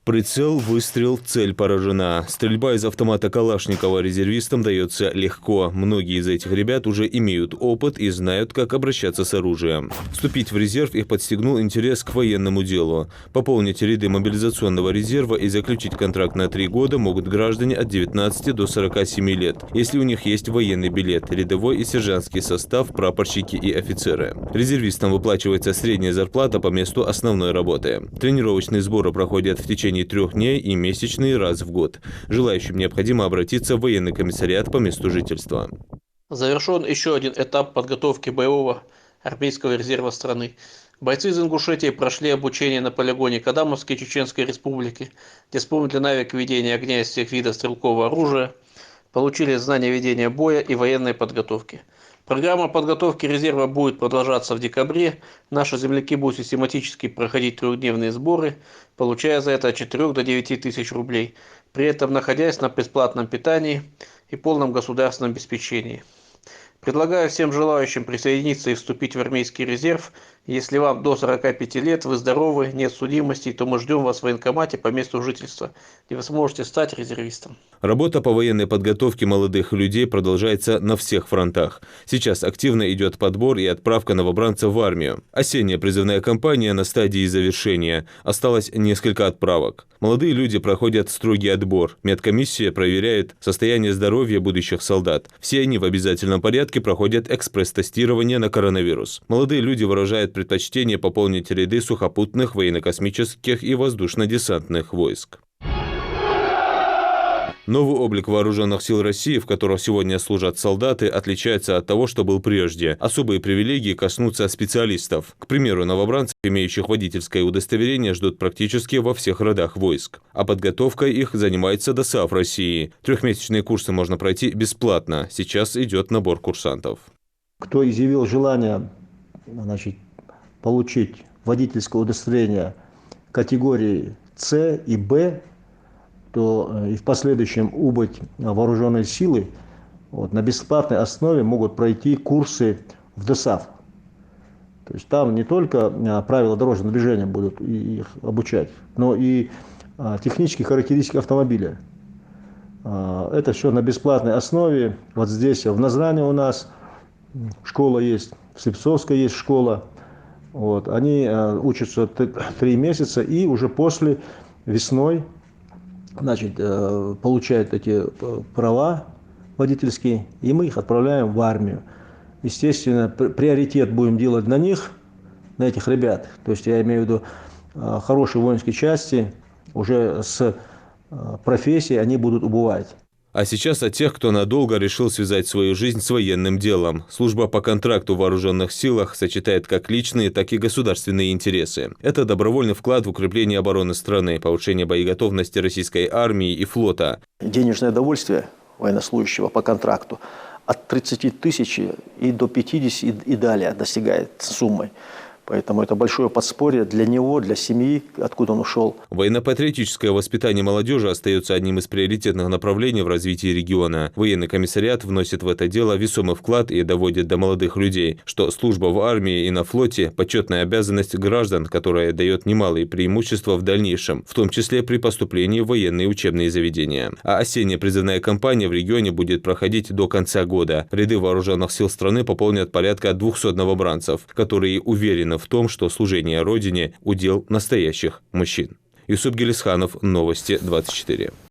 Прицел, выстрел, цель поражена. Стрельба из автомата Калашникова резервистам дается легко. Многие из этих ребят уже имеют опыт и знают, как обращаться с оружием. Вступить в резерв их подстегнул интерес к военному делу. Пополнить ряды мобилизационного резерва и заключить контракт на 3 года могут граждане от 19 до 47 лет, если у них есть военный билет, рядовой и сержантский состав, прапорщики и офицеры. Резервистам выплачивается средняя зарплата по месту основной работы. Тренировочные сборы проходят в течение 3 дней и месячные раз в год. Желающим необходимо обратиться в военный комиссариат по месту жительства. Завершен еще один этап подготовки боевого армейского резерва страны. Бойцы из Ингушетии прошли обучение на полигоне Кадамовской Чеченской Республики, где с помощью навык ведения огня из всех видов стрелкового оружия получили знания ведения боя и военной подготовки. Программа подготовки резерва будет продолжаться в декабре. Наши земляки будут систематически проходить 3-дневные сборы, получая за это от 4 до 9 тысяч рублей, при этом находясь на бесплатном питании и полном государственном обеспечении. Предлагаю всем желающим присоединиться и вступить в армейский резерв. Если вам до 45 лет, вы здоровы, нет судимостей, то мы ждем вас в военкомате по месту жительства, где вы сможете стать резервистом. Работа по военной подготовке молодых людей продолжается на всех фронтах. Сейчас активно идет подбор и отправка новобранцев в армию. Осенняя призывная кампания на стадии завершения. Осталось несколько отправок. Молодые люди проходят строгий отбор. Медкомиссия проверяет состояние здоровья будущих солдат. Все они в обязательном порядке проходят экспресс-тестирование на коронавирус. Молодые люди выражают предпочтение пополнить ряды сухопутных, военно-космических и воздушно-десантных войск. Новый облик вооруженных сил России, в котором сегодня служат солдаты, отличается от того, что был прежде. Особые привилегии коснутся специалистов. К примеру, новобранцев, имеющих водительское удостоверение, ждут практически во всех родах войск. А подготовкой их занимается ДОСААФ России. 3-месячные курсы можно пройти бесплатно. Сейчас идет набор курсантов. Кто изъявил желание, получить водительское удостоверение категории С и Б, то и в последующем убыть вооруженные силы на бесплатной основе могут пройти курсы в ДОСААФ. То есть там не только правила дорожного движения будут их обучать, но и технические характеристики автомобиля. Это все на бесплатной основе. Вот здесь в Назране у нас школа есть, в Слепцовской есть школа. Они учатся 3 месяца и уже после весной получают эти права водительские, и мы их отправляем в армию. Естественно, приоритет будем делать на них, на этих ребят. То есть я имею в виду хорошие воинские части, уже с профессией они будут убывать. А сейчас о тех, кто надолго решил связать свою жизнь с военным делом. Служба по контракту в вооруженных силах сочетает как личные, так и государственные интересы. Это добровольный вклад в укрепление обороны страны, повышение боеготовности российской армии и флота. Денежное довольствие военнослужащего по контракту от 30 тысяч и до 50 и далее достигает суммы. Поэтому это большое подспорье для него, для семьи, откуда он ушел. Военно-патриотическое воспитание молодежи остается одним из приоритетных направлений в развитии региона. Военный комиссариат вносит в это дело весомый вклад и доводит до молодых людей, что служба в армии и на флоте – почетная обязанность граждан, которая дает немалые преимущества в дальнейшем, в том числе при поступлении в военные учебные заведения. А осенняя призывная кампания в регионе будет проходить до конца года. Ряды вооруженных сил страны пополнят порядка 200 новобранцев, которые уверены в том, что служение Родине – удел настоящих мужчин. Юсуп Гелисханов, Новости 24.